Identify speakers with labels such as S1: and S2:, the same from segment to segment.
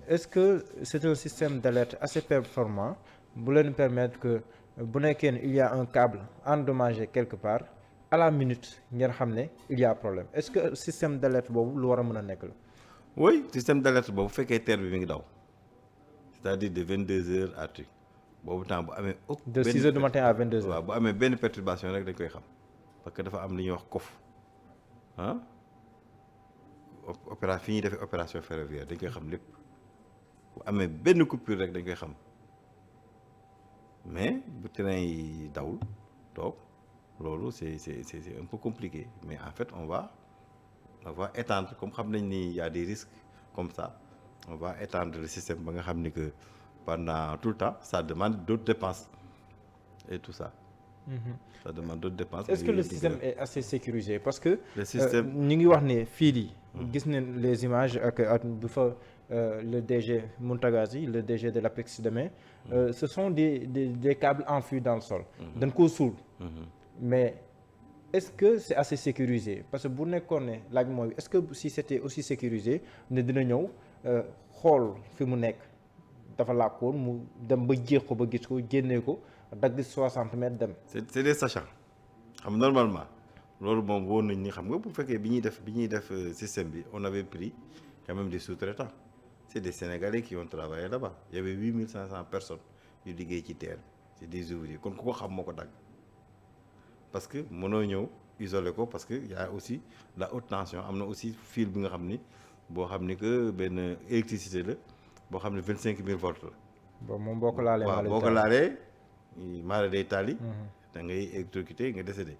S1: est-ce que c'est un système d'alerte assez performant bu leen permettre que bu nekkee ne il y a un câble endommagé quelque part à la minute ngeen xam ne il y a problème est-ce que système d'alerte boobu lu war a mën a nekk la.
S2: oui système d'alerte boobu bu fekkee terre bi mi ngi daw c'est-à-dire de 22h à truc boobu temps bu amee.
S1: de 6 heures du matin à 22 heures.
S2: waaw bu amee benn perturbation rek dañ koy xam parce que dafa am li ñuy wax COF ah fi ñuy defee opération ferroviaire dañ koy xam lépp bu amee benn coupure rek dañ koy xam mais bu train yi dawul toog loolu c'est un peu compliqué mais en fait on va étendre comme xam nañ ni y a des risques comme ça on va étendre le système ba nga xam ni que pendant tout le temps ça demande d'autres dépenses et tout ça. Ça demande d'autres dépenses.
S1: Est-ce que le système est assez sécurisé parce que.
S2: Le système
S1: ñu ngi wax ne fii yi. gis nañ les images ak bu fa le DG Mountagassi le DG de l'APEX demain. Ce sont des câbles enfouis dans le sol. dañ koo suul. mais est-ce que c'est assez sécurisé parce que bu nekkoon ne laaj mooy est-ce que si c'était aussi sécurisé ne dina ñëw xool fi mu nekk dafa làkkoon mu dem ba jeex ko ba gis ko génnee ko dagg 60 mètres dem.
S2: c'est des sachants xam normalement loolu moom woon nañ ni xam nga bu fekkee bi ñuy def système bi on avait pris quand même des sous-traitants c'est des Sénégalais qui ont travaillé là-bas il y avait 8500 personnes yu liggéey ci terre c'est des ouvriers kon ku ko xam moo ko dagg. parce que mënoo ñëw isolé ko parce que y a aussi la haute tension am na aussi fil bi nga xam ni boo xam ni que benn électricité la boo xam ne 25000 volts la.
S1: bon moom boo ko laalee.
S2: waaw boo ko laalee maara day taali. da ngay électrocuté nga décédé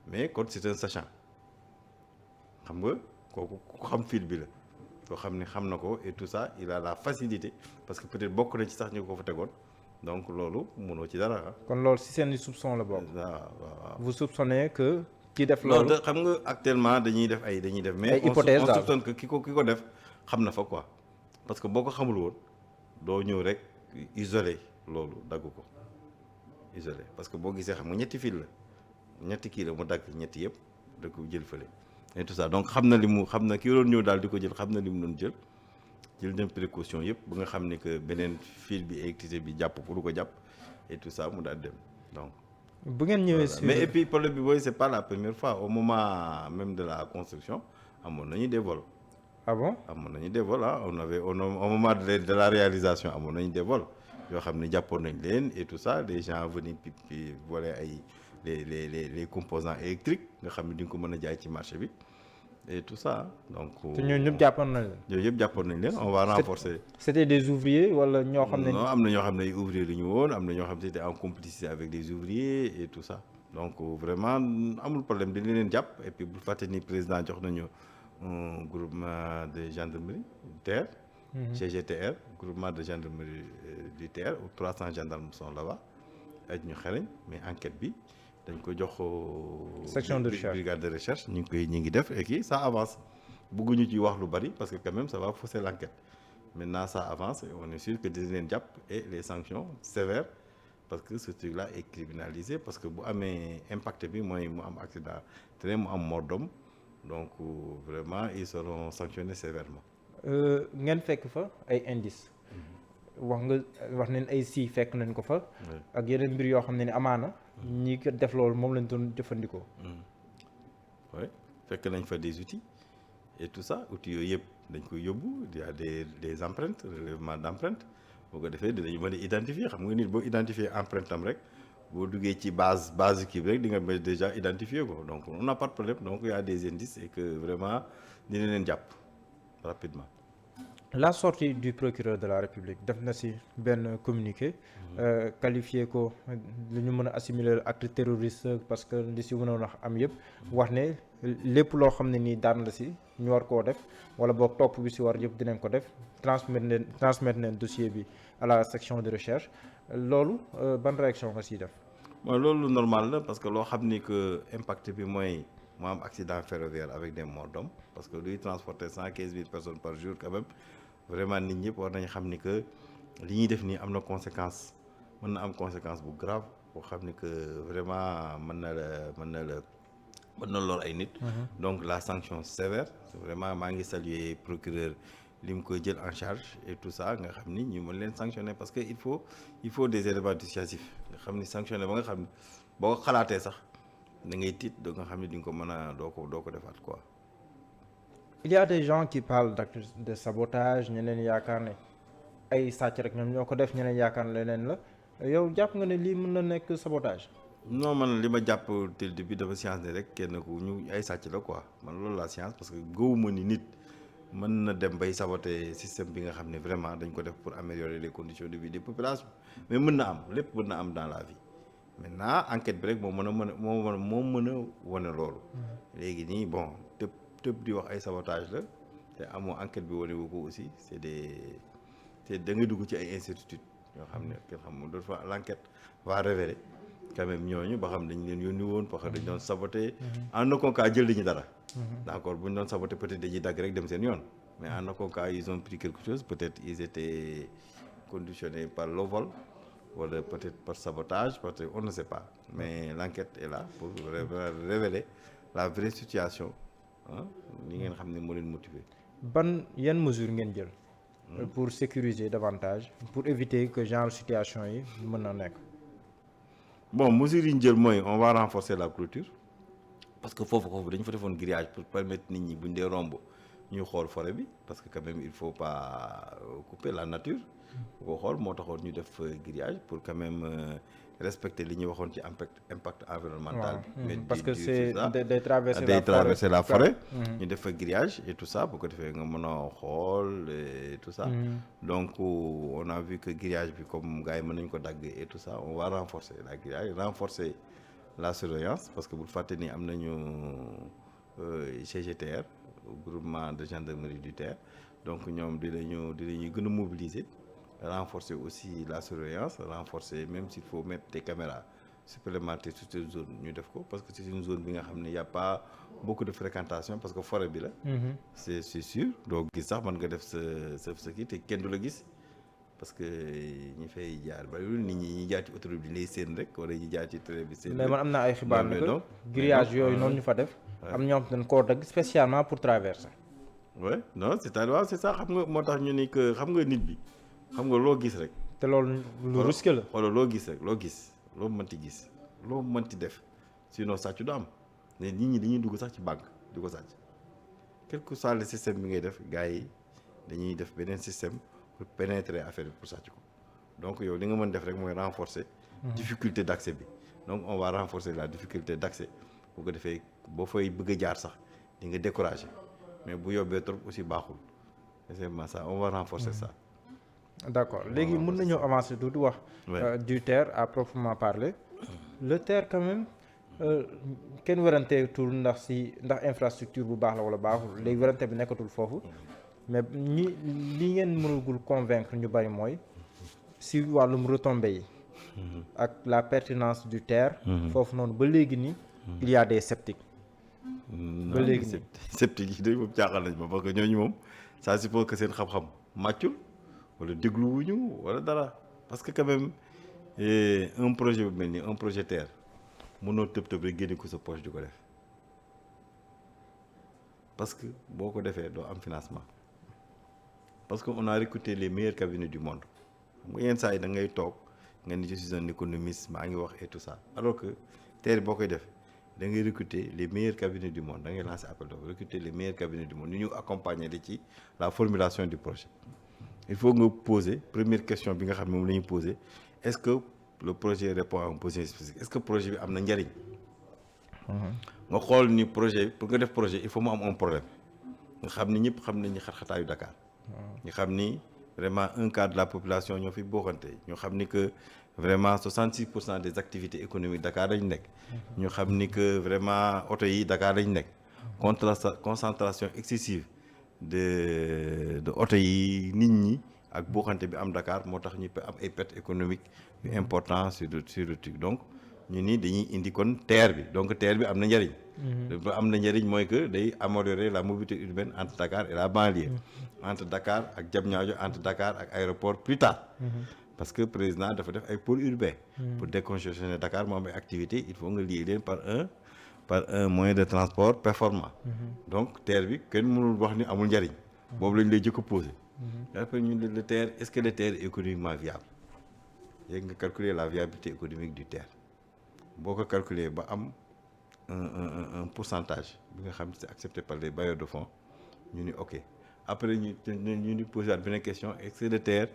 S2: mais kon c'est un sachant xam nga kooku ku xam fil bi la soo xam ne xam na ko et tout ça il a la facilité parce que peut-être bokk na ci sax ñu ko fa tegoon. donc loolu mënoo ci dara.
S1: kon loolu si seen soupçon la bokk.
S2: waaw.
S1: vous soupçonnez que. ki def loolu
S2: non xam nga actuellement dañuy def. mais on soupçonne que ki ko def xam na fa quoi parce que boo ko xamul woon doo ñëw rek isolé loolu dagg ko isolé parce que boo gisee xam nga ñetti fil la ñetti kii la mu dagg ñetti yëpp da ko jël fële et tout ça donc xam na ki doon ñëw daal di ko jël xam na li mu doon jël. jël dem précaution yëpp ba nga xam ne que beneen fil bi électricité bi jàpp ko du ko jàpp et tout ça mu daal dem donc.
S1: bu ngeen ñëwee sur
S2: mais et puis problème bi booy c'est pas la première fois au moment même de la construction amoon nañu des vols.
S1: ah bon
S2: amoon nañu des vols on avait au moment de la réalisation amoon nañu des vols yoo xam ne jàppoon nañ leen et tout ça les gens venaient puis voler ay les composants électriques nga xam ne di nga ko mën a jaay ci marché bi. et tout ça donc.
S1: te ñooñu ñëpp jàppoon nañ leen.
S2: yooyu yëpp jàppoon nañ leen on va renforcer.
S1: c'était des ouvriers wala ñoo xam ne.
S2: non am na ñoo xam ne ay ouvriers la ñu woon am na ñoo xam ne c'était en complicité avec des ouvriers et tout ça donc vraiment amul problème dañ leen jàpp et puis bu fàtte ni président jox nañu un groupement de gendarmerie terre. GGTR groupement de gendarmerie du terre où 300 gendarmes sont là-bas ak ñu xereñ mais enquête bi. dañ ko jox
S1: section de recherche
S2: brigade de recherche ñu ngi def et kii ça avance bëgguñu ci wax lu bari parce que quand même ça va fausser l'enquête maintenant ça avance et on est sûr que dina leen jàpp et les sanctions sévères parce que ce truc là est criminalisé parce que bu amee impact bi mooy mu am accident train mu am mort d'homme donc vraiment ils seront sanctionnés sévèrement.
S1: ngeen fekk fa ay indices. wax nañ ay si fekk nañ ko fa. ak yeneen mbir yoo xam ne ni amaana. ñi ko def loolu moom lañ doon jëfandikoo.
S2: oui fekk nañ fa des outils et tout ça outils yooyu yëpp dañ koy yóbbu il y a des empreintes relèvement d'empreintes boo ko defee dinañu mën a identifier xam nga nit boo identifier empreinte am rek boo duggee ci base kii bi rek di nga déjà identifier ko donc on n'a pas de problème donc il y a des indices et que vraiment dina leen jàpp rapidement.
S1: La sortie du procureur de la République def na ci benn communiqué qualifié ko lu ñu mën a assimiler acte terroriste parce que li ci mënoon wax am yëpp wax ne lépp loo xam ne nii daan la ci ñu war koo def wala boog topp bi ci war yëpp dinañ ko def transmettre leen dossier bi à la section de recherche loolu ban réaction nga ciy def.
S2: mooy loolu normal la parce que loo xam ni que impact bi mooy mu am accident ferroviaire avec des morts d'hommes parce que luy transporter 115 000 personnes par jour quand même vraiment nit ñëpp war nañu xam ni que li ñuy def nii am na conséquence mën na am conséquence bu grave boo xam ni que vraiment mën na lor ay nit. donc la sanction sévère vraiment maa ngi saluer procureur li mu koy jël en charge et tout ça nga xam ni ñu mën leen sanctionner parce que il faut des éléments dissuasifs nga xam ni sanctionner ba nga xam ni boo ko xalaatee sax da ngay tiit da nga xam ni di nga ko mën a doo ko defaat quoi.
S1: Il y a des gens qui parlent d'actes de sabotage ñeneen yaakaar ne ay sàcc rek ñoom ñoo ko def ñeneen yaakaar ne leneen la yow jàpp nga ne lii mën na nekk sabotage.
S2: non man li ma jàpp te depuis dafa science ne rek kenn ku ñu ay sàcc la quoi man loolu la science parce que gëwuma ni nit mën na dem bay saboter système bi nga xam ne vraiment dañ ko def pour améliorer les conditions de vie des populations mais mën na am lépp mën na am dans la vie maintenant enquête bi rek moo mën a wane loolu. léegi nii bon tëb di wax ay sabotage la te amoo enquête bi wane wu ko aussi te da ngay dugg ci ay incertitudes yoo xam ne kenn xam d'autres fois l'enquête va révéler quand même ñooñu ba xam dañ leen yónni woon parce que dañ doon saboter en aucun cas jël dañu dara d'accord bu ñu doon saboter peut-être dañuy dagg rek dem seen yoon mais en aucun cas ils ont pris quelque chose peut-être ils étaient conditionnés par le vol wala peut-être par sabotage parce que on ne sait pas mais l'enquête est là pour révéler la vraie situation li ngeen xam ne moo leen motiver.
S1: yan mesure ngeen jël pour sécuriser davantage pour éviter que genre situation yi mën na nekk.
S2: bon mesure yi ñu jël mooy on va renforcer la clôture parce que foofu dañu fa defoon grillage pour permettre nit ñi buñ dee romb ñuy xool forêt bi parce que quand même il faut pas couper la nature bu ko xool moo taxoon ñu def grillage pour quand même respecter li ñuy waxoon ci impact environnemental bi. mais
S1: parce que c'est day
S2: traverser la forêt. ñu def fa grillage et tout ça bu ko defee nga mën a xool et tout ça. donc on a vu que grillage bi comme gars yi mën nañu ko dagg et tout ça on va renforcer la grillage renforcer la surveillance parce que bul fàtte ni am nañu CGTR groupement de gendarmerie du terre donc ñoom dinañu gën a mobiliser. renforcer aussi la surveillance renforcer même s'il faut mettre des caméras supplémentaires sur cette zone ñu def ko parce que c'est une zone bi nga xam ne y a pas beaucoup de fréquentation parce que forêt bi la. c'est sûr doo gis sax mën nga def sa kii te kenn du la gis parce que ñi fay jaar bariwul nit ñi jaar ci autoroute bi lay seen rek wala ñi jaar ci train bi seen.
S1: mais man am na ay xibaar ne que grillage yooyu noonu ñu fa def. am ñoom dañ koo dagg spécialement pour traverser.
S2: ouais non c'est-à-dire c'est ça xam nga moo tax ñu ni que xam nga nit bi. xam nga loo gis rek.
S1: te loolu lu risque la.
S2: wala loo gis rek loo mënti gis loo mënti def sinon sàcc du am mais nit ñi dañuy dugg sax ci banque di ko sàcc quel que soit le système bi ngay def gars yi dañuy def beneen système pour pénétrer affaire bi pour sàcc ko donc yow li nga mën def rek mooy renforcer. difficulté d'accès bi donc on va renforcer la difficulté d'accès bu ko defee boo fay bëgg a jaar sax di nga décourager mais bu yóbbee trop aussi baaxul c'est ça on va renforcer ça.
S1: d'accord léegi mën nañoo avancer tuuti wax. du TER à proprement parler. le TER quand même kenn weranteetul ndax infrastructure bu baax la wala baaxul léegi werante bi nekkatul foofu mais li ngeen mënagul convaincre ñu bari mooy si wàllum retombées yi. ak la pertinence du TER. foofu noonu ba léegi nii. il y a des sceptiques. ba léegi nii
S2: sceptiques yi day moom jaaxal nañ ma parce que ñooñu moom ça suppose que seen xam-xam màccul. wala dégluwuñu wala dara parce que quand même un projet bu mel ni un projet TER mënoo tëb rek génne ko sa poche di ko def parce que boo ko defee doo am financement parce que on a recruté les meilleurs cabinets du monde xam nga yenn saa yi da ngay toog nga ni je suis un économiste maa ngi wax et tout ça alors que TER boo koy def da ngay recruter les meilleurs cabinets du monde da ngay lancer appel d'offres recruter les meilleurs cabinets du monde ñu accompagner la ci la formulation du projet. il faut nga poser première question bi nga xam ne moom la ñuy poser est-ce que le projet répond à un besoin spécifique est-ce que projet bi am na njariñ. nga xool ni projet pour nga def projet il faut mu am un problème nga xam ni ñëpp xam nañu xat-xataayu Dakar. ñu xam ni vraiment un quart de la population ñoo fi bokkante ñu xam ni que vraiment 66% des activités économiques Dakar lañ nekk. ñu xam ni que vraiment oto yi Dakar lañ nekk. concentration excessive. de oto yi nit ñi ak buuxante bi am Dakar moo tax ñu am ay pertes économiques yu important sur le truc donc ñu ni dañuy indi kon TER bi donc TER bi am na njëriñ. am na njëriñ mooy que day améliorer la mobilité urbaine entre Dakar et la banlieue. entre Dakar ak Diamniadio entre Dakar ak aéroport plus tard. parce que président dafa def ay pôles urbains. pour décongestionner Dakar moo am ay activités il faut nga lier leen par un moyen de transport performant. donc TER bi kenn mënul wax ni amul njariñ boobu lañ lay jëkk a posé. après ñu ne le TER est-ce que le TER est économiquement viable yéeg nga calculer la viabilité économique du TER boo ko calculer ba am un pourcentage bi nga xam ne c'est accepté par les bailleurs de fonds ñu ni ok après ñu ni posé waat beneen question est-ce que le TER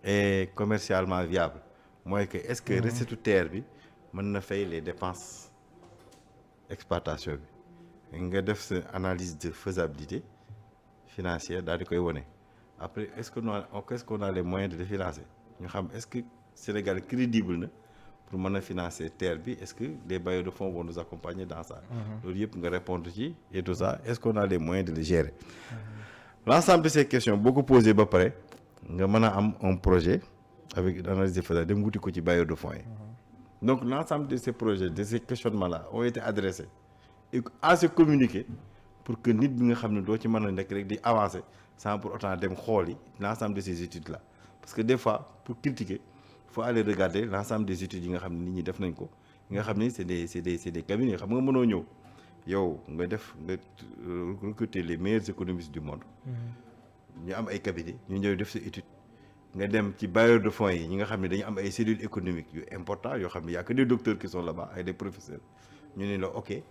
S2: est commercialement viable mooy que est-ce que recette TER bi mën na fay les dépenses exploitation bi nga def sa analyse de faisabilité financière daal di koy wone après est-ce qu'on a les moyens de le financer ñu xam est-ce que Sénégal crédible na pour mën a financer TER bi est-ce que les bailleurs de fonds vont nous accompagner dans ça loolu yëpp nga répondre ci et tout ça est-ce qu'on a les moyens de le gérer l'ensemble de ces questions boo ko posé ba pare nga mën a am un projet avec une analyse de faisabilité dem wuti ko ci bailleurs de fonds yi donc l'ensemble de ces projets de ces questionnements-là ont été adressés et à se communiquer pour que nit bi nga xam ne doo ci mën a nekk rek di avancer sans pour autant dem xool yi l'ensemble de ces études-là parce que des fois pour critiquer il faut aller regarder l'ensemble des études yi nga xam ne nit ñi def nañ ko yi nga xam ne c'est des cabinets xam nga mënoo ñëw yow nga recruter les meilleurs économistes du monde ñu am ay cabinets ñu ñëw def sa étude nga dem ci bailleurs de fonds yi ñi nga xam ne dañu am ay cellules économiques yu important yoo xam ne y a que des docteurs qui sont là-bas ay des professeurs ñu ne la ok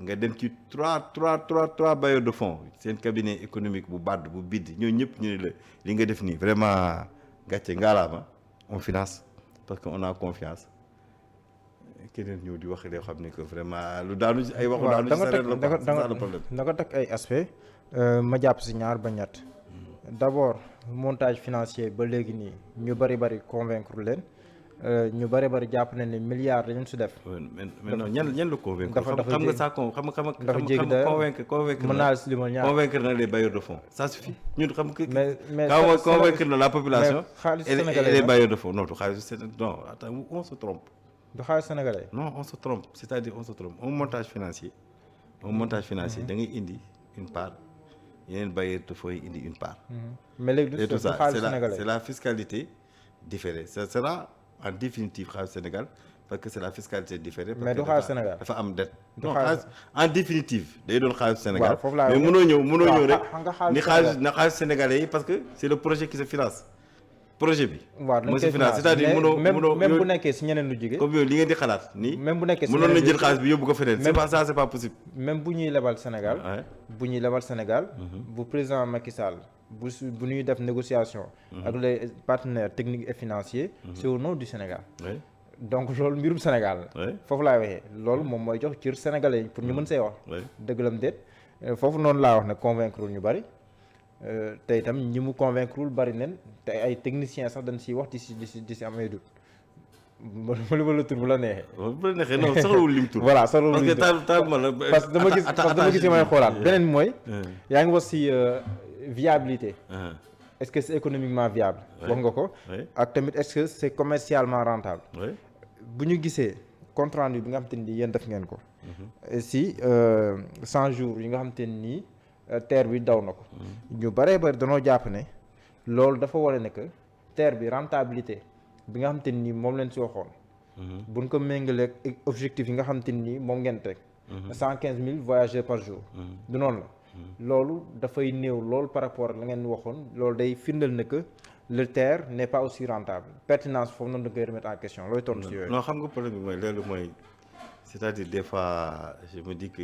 S2: nga dem ci trois bailleurs de fonds seen cabinet économique bu BAD bu BID ñooñu ñëpp ñu ne la li nga def nii vraiment gàcce ngaalaama on finance parce que on a confiance keneen ñëw di wax loo xam ne que vraiment lu daanu ay waxu daanu ci sareet la c'est ça le problème
S1: da nga teg ay aspects ma jàpp si ñaar ba ñett d'abord montage financier ba léegi nii ñu bari convaincre leen ñu bari jàpp nañ ne milliards dañu si def.
S2: mais non ñan la convaincre.
S1: dafa
S2: xam nga ça convaincre
S1: mën naa si limal ñaar
S2: convaincre na les bailleurs de fonds ça suffit ñun xam nga.
S1: mais
S2: convaincre na la population.
S1: xaalis
S2: et
S1: sénégalais
S2: les bailleurs de fonds non du xaalis non attends on se trompe.
S1: du xaalis sénégalais.
S2: non on se trompe c'est-à-dire on se trompe un montage financier da ngay indi une part yeneen bailleurs de fonds yi indi une part.
S1: mais léegi du xaalis sénégalais
S2: c'est la fiscalité différée ça sera en définitive xaalis Sénégal parce que c'est la fiscalité différée.
S1: mais du xaalis Sénégal
S2: dafa am dette. non xaalis en définitive day doon xaalis Sénégal.
S1: waaw foofu laa
S2: mais mënoo ñëw rek ni xaalis sénégalais yi parce que c'est le projet qui se finance projet bi.
S1: waaw
S2: moo se finance c'est-à-dire mënoo
S1: même bu nekkee si ñeneen lu jógee.
S2: comme yow li ngeen di xalaat nii.
S1: même bu nekkee si
S2: mënoon na jël xaalis bi yóbbu ko feneen. c'est pas ça c'est pas possible.
S1: même bu ñuy lebal Sénégal. bu président Macky Sall. bu ñuy def négociation. ak les partenaires techniques et financiers. c'est au nom du Sénégal. donc loolu mbirum Sénégal la. foofu laay waxee loolu moom mooy jox cër sénégalais yi pour ñu mën see wax. dëggalam déet foofu noonu laa wax ne convaincre ñu bari te itam ñi mu convaincre wul bari nen te ay techniciens sax dañ siy wax di si am ay doute ma li ma la tur bu la neexee.
S2: bu la neexee non soxlawul lim tur.
S1: voilà soxlawul lim tur parce que dama gis may xoolaat beneen mooy. yaa ngi wax si viabilité. Est-ce que c'est économiquement viable. wax nga ko. ak tamit est-ce que c'est commercialement rentable. bu ñu gisee compte rendu bi nga xamante ni yéen def ngeen ko. si 100 jours yi nga xamante ni TER bi daw na ko. ñu bari danoo jàpp ne loolu dafa war a ne que TER bi rentabilité bi nga xamante ni moom leen si waxoon. buñ ko méngaleeg objectif yi nga xamante ni moom ngeen teg. 115 000 voyageurs par jour. du noonu la. loolu dafay néew loolu par rapport ak la ngeen waxoon loolu day firndeel ne que le TER n'est pas aussi rentable pertinence foofu noonu da koy remettre en question looy tontu si yooyu.
S2: non xam nga problème bi mooy loolu mooy c'est-à-dire des fois je me dis que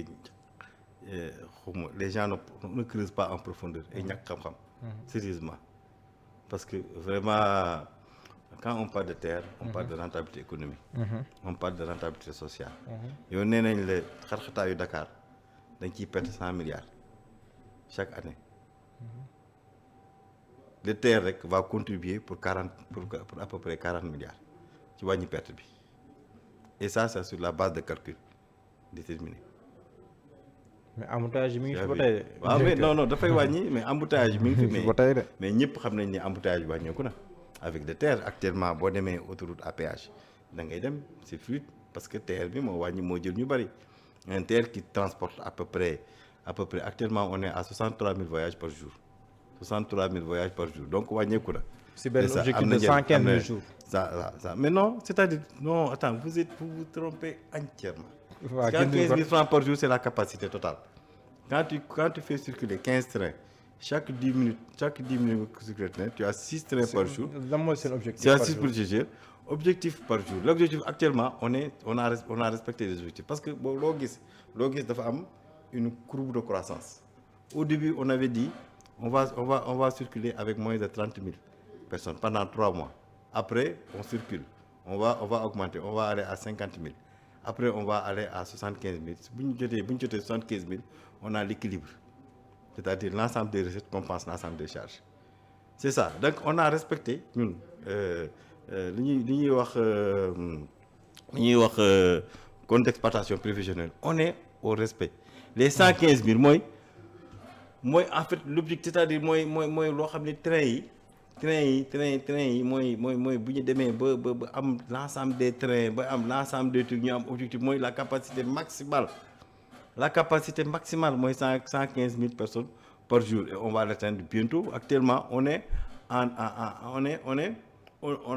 S2: xawma les gens ne creusent pas en profondeur et ñàkk xam-xam. sérieusement parce que vraiment quand on parle de TER on parle de rentabilité économique. on parle de rentabilité sociale. yow nee nañ la xar-xataayu Dakar dañ ciy perte 100 milliards. chaque année le TER rek va contribuer pour à peu près 40 milliards ci wàññi perte bi et ça c'est sur la base de calcul déterminé.
S1: mais embouteillage yi mi ngi fi ba tey.
S2: waaw mais non dafay wàññi mais embouteillage yi mi ngi fi
S1: ba tey de.
S2: mais ñëpp xam nañ ne embouteillage bi wàññeeku na avec le TER actuellement boo demee autoroute à péage da ngay dem c'est fluide parce que TER bi moo wàññi moo jël ñu bari un TER qui transporte à peu près actuellement on est à 63 000 voyages par jour 63 000 voyages par jour donc wàññeeku na.
S1: c'est benn objectif de 115 000 jours.
S2: ça mais non c'est-à-dire non attends vous vous trompez entièrement.
S1: waaw
S2: 15 000 francs par jour c'est la capacité totale. quand tu fais circuler 15 trains chaque 10 minutes sur le train, tu as 6 trains par jour.
S1: C'est l'objectif.
S2: Tu as 6 passagers. Objectif par jour. L'objectif actuellement, on a respecté les objectifs. Parce que l'OGIS dafa am une courbe de croissance. Au début, on avait dit on va circuler avec moins de 30 000 personnes pendant 3 mois. Après, on circule. On va augmenter. On va aller à 50 000. Après, on va aller à 75 000. Si vous avez 75 000, on a l'équilibre. C'est-à-dire l'ensemble des recettes compense l'ensemble des charges. C'est ça. Donc, on a respecté, ñun, li ñuy wax compte d'exploitation prévisionnel. On est au respect. Les 115 000, moi en fait, l'objectif, c'est-à-dire, moi, loo xam ne train yi mooy bu ñu demee ba am l'ensemble des trains ba am l'ensemble des trucs ñu am objectif mooy la capacité maximale mooy 115 000 personnes par jour et on va l'atteindre bientôt. Actuellement on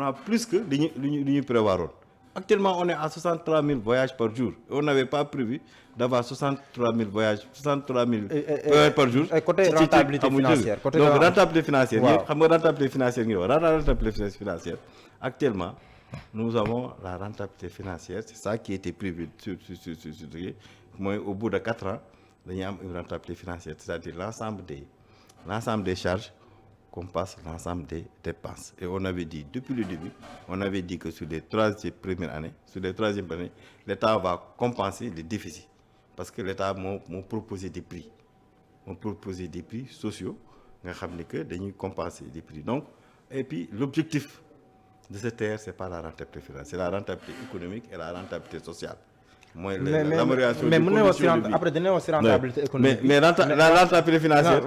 S2: a plus que li ñu prévoiroon. Actuellement on est à 63 000 voyages par jour et on n'avait pas prévu d'avoir 63 000 voyages par jour.
S1: Et côté rentabilité financière.
S2: Donc rentabilité financière. Xam nga rentabilité financière ngi wax rentabilité financière. Actuellement nous avons la rentabilité financière, c'est ça qui était prévu sur mooy au bout de 4 ans dañuy am une rentabilité financière, c'est-à-dire l'ensemble des charges compense l'ensemble des dépenses. Et on avait dit depuis le début, on avait dit que sur les 3 premières années, l'État va compenser les déficits. Parce que l'État m'a proposé des prix. Sociaux, nga xam ne que dañuy compenser des prix. Donc, et puis l'objectif de cette terre, c'est pas la rentabilité financière, c'est la rentabilité économique et la rentabilité sociale. L'amélioration des conditions de vie.
S1: Après, donner aussi rentabilité économique.
S2: Mais la rentabilité financière,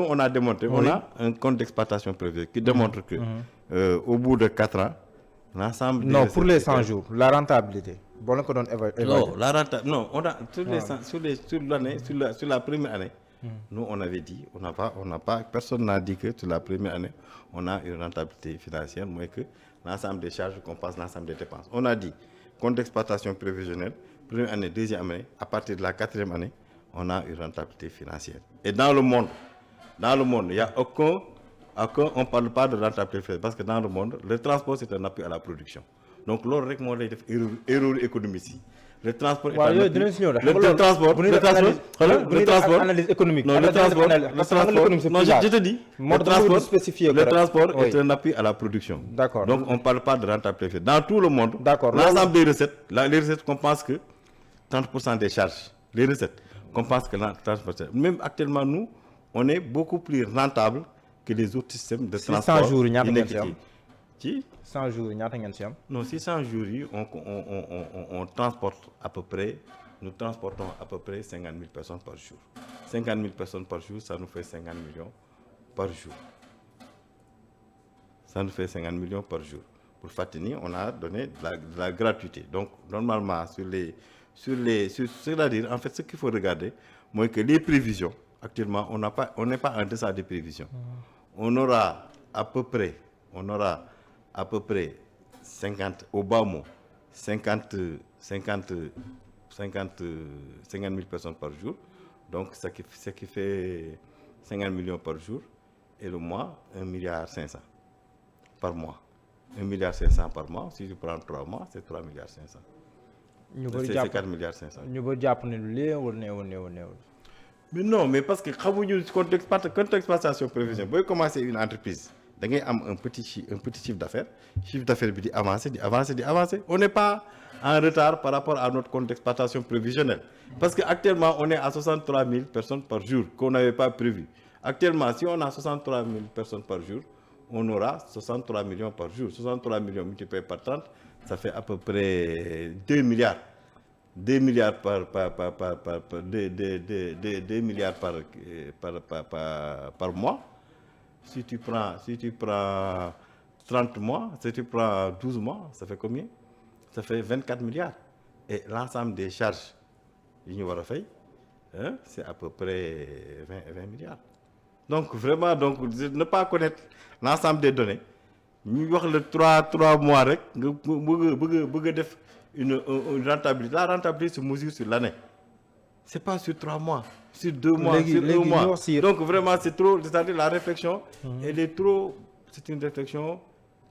S2: on a démontré, on a un compte d'exploitation prévu qui démontre que au bout de 4 ans, l'ensemble
S1: non, pour les 100 jours, la rentabilité. Bon, on donne
S2: non, la rentabilité, non, on a sur la première année, nous on avait dit, personne n'a dit que sur la première année, on a une rentabilité financière, moins que l'ensemble des charges compense l'ensemble des dépenses. On a dit compte d'exploitation prévisionnelle, première année, deuxième année, à partir de la 4e année, on a une rentabilité financière. Et dans le monde, il n'y a aucun, on ne parle pas de rentabilité financière, parce que dans le monde, le transport, c'est un appui à la production. Donc, l'autre recommande erreur économique. Le transport est un appui. Le transport,
S1: analyse économique.
S2: Non, le transport, non, je te dis, le transport est un appui à la production.
S1: D'accord.
S2: Donc, on ne parle pas de rentabilité. Dans tout le monde, l'ensemble des recettes, les recettes compensent que 30% des charges. Les recettes compensent que 30%. Même actuellement, nous, on est beaucoup plus rentable que les autres systèmes de transport.
S1: 600 jours, il y a
S2: 100 jours, non, 600 jours, on transporte à peu près, nous transportons à peu près 50 000 personnes par jour. 50 000 personnes par jour, ça nous fait 50 millions par jour. Ça nous fait 50 millions par jour. Pour Fatini, on a donné de la gratuité. Donc, normalement, c'est-à-dire, en fait, ce qu'il faut regarder, moi, que les prévisions, actuellement, on n'est pas en deçà des prévisions. On aura à peu près 50, au bas mot, 50 000 personnes par jour. Donc, ce qui fait 50 millions par jour. Et le mois, 1,5 milliard par mois. 1,5 milliard par mois. Si tu prends 3 mois, c'est 3,5 milliards. C'est 4,5 milliards. Mais non, mais parce que quand vous contexte d'exploitation prévision, vous commencez une entreprise. Vous avez un petit chiffre d'affaires. Le chiffre d'affaires dit avancer. On n'est pas en retard par rapport à notre compte d'exploitation prévisionnelle. Parce qu'actuellement, on est à 63 000 personnes par jour qu'on n'avait pas prévu. Actuellement, si on a 63 000 personnes par jour, on aura 63 millions par jour. 63 millions multipliés par 30, ça fait à peu près 2 milliards. 2 milliards par mois. Si tu prends 30 mois, si tu prends 12 mois, ça fait combien? Ça fait 24 milliards. Et l'ensemble des charges, c'est à peu près 20 milliards. Donc vraiment, ne pas connaître l'ensemble des données, nous avons le 3 mois, une rentabilité. La rentabilité se mesure sur l'année. c'est pas sur 3 mois, sur 2 mois, sur 1 mois. Donc vraiment c'est trop, c'est-à-dire la réflexion, elle est trop, c'est une réflexion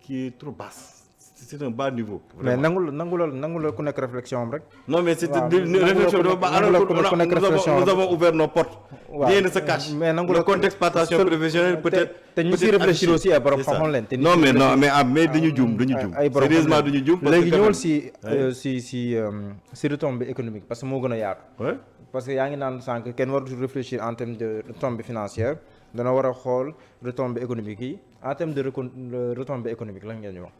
S2: qui est trop basse. C'est un bas niveau.
S1: Vraiment. Mais nangulol ku nekk réflexion am rek.
S2: Non mais c'est une réflexion de bas. Alors nous avons ouvert nos portes. Rien ne se cache. Mais le contexte exploitation professionnelle peut-être.
S1: te ñu si réfléchir aussi ay borom xam-xam leen.
S2: Non mais dañu juum. Sérieusement dañu juum.
S1: léegi ñëwal si retombée économique parce que moo gën a yaatu. parce que yaa ngi naan sànq kenn waratu réfléchir en termes de retombée financière dana war a xool retombée économique yi en termes de retombée économique lan ngeen ñu wax.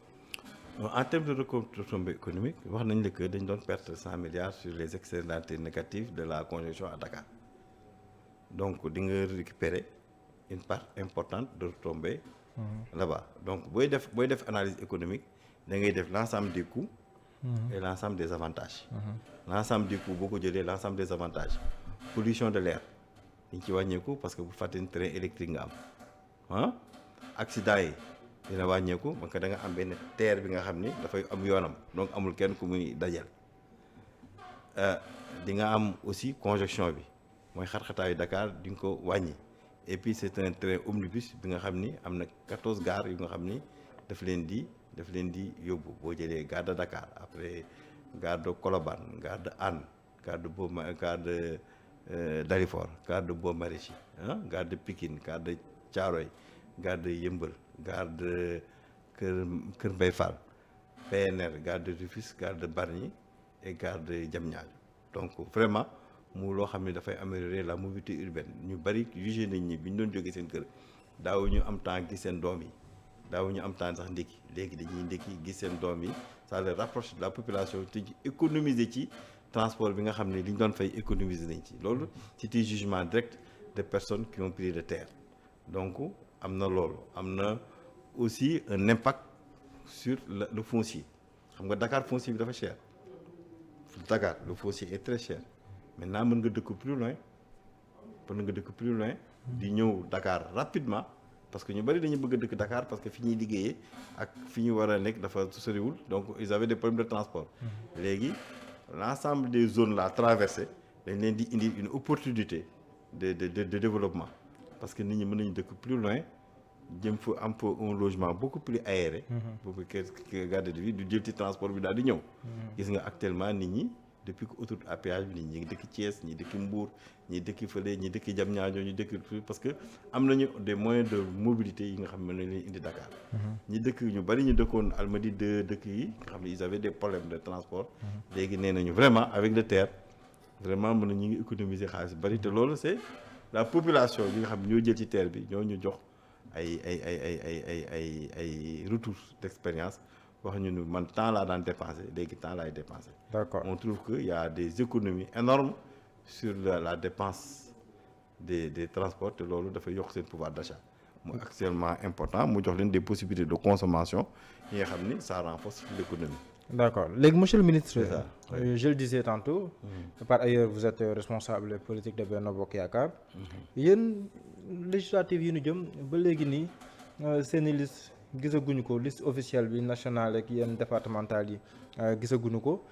S2: En termes de retombées économiques wax nañ la que dañ doon perdre 100 milliards sur les externalités négatives de la conjonction à Dakar donc di nga récupérer une part importante de retombées là-bas donc booy def analyse économique da ngay def l'ensemble des coûts et l'ensemble des avantages l'ensemble des coûts boo ko jëlee l'ensemble des avantages pollution de l'air dañ ci wàññeeku parce que bu fàtte ni train électrique nga am accident yi dina wàññeeku parce que da nga am benn terre bi nga xam ni dafay am yoonam donc amul kenn ku muy dajal di nga am aussi congestion bi mooy xat-xataayu Dakar di nga ko wàññi et puis c'est un train omnibus bi nga xam ni am na 14 gares yu nga xam ni daf leen di yóbbu boo jëlee gare de Dakar après gare de Colobane gare de Hann gare de Dalifort gare de Beaux Maraîchers gare de Pikine gare de Thiaroye gare de Yeumbeul gare de Kër Mbaye Fall PNR gare de Rufisque gare de Bargny et gare de Diamniadio donc vraiment mu loo xam ne dafay améliorer la mobilité urbaine ñu bari jugé nañ ñi bi ñu doon jógee seen kër daawuñu am temps gis seen doom yi daawuñu am temps sax ndékki léegi dañuy ndékki gis seen doom yi ça les rapproche de la population te ci économiser ci transport bi nga xam ne li ñu doon fay économiser nañ ci loolu c'est un jugement direct de personnes qui ont pris de terre donc am na loolu am na aussi un impact sur le foncier xam nga Dakar foncier bi dafa cher Dakar le foncier est très cher maintenant mën nga dëkk plus loin di ñëw Dakar rapidement parce que ñu bari dañu bëgg a dëkk Dakar parce que fi ñuy liggéeyee ak fi ñu war a nekk dafa soriwul donc ils avaient des problèmes de transport léegi l'ensemble des zones là traversées dañ leen di indi une opportunité de développement parce que nit ñi mën nañu dëkk plus loin jëm fa am fa un logement beaucoup plus aéré boobu que garde de vie du jël ci transport bi daal di ñëw gis nga actuellement nit ñi depuis que autoroute à péage bi nit ñi dëkk Thiès ñi dëkk Mbour ñi dëkk fële ñi dëkk Diamniadio ñi dëkk parce que am nañu des moyens de mobilité yi nga xam ne nañ leen indi Dakar ñi dëkk ñu bari ñu dëkkoon Almadies de dëkk yi nga xam ne ils avaient des problèmes de transport léegi nee nañu vraiment avec le TER vraiment mën na ñu ngi économiser xaalis bari te loolu c'est la population yi nga xam ne ñoo jël ci TER bi ñoo ñu jox ay retour d'expérience wax ñu ni man temps laa daan dépensé léegi temps laay dépensé.
S1: D'accord.
S2: On trouve que y a des économies énormes sur la dépense des transports te loolu dafay yokk seen pouvoir d'achat mu actuellement important mu jox leen des possibilités de consommation yi nga xam ni ça renforce l'économie. D'accord.
S1: Léegi monsieur le ministre, je le disais tantôt, par ailleurs vous êtes responsable politique de Benno Bokk Yaakaar. Yéen législative yi ñu jëm ba léegi nii seeni liste gisaguñu ko liste officielle bi nationale ak yenn départementale yi gisaguñu ko.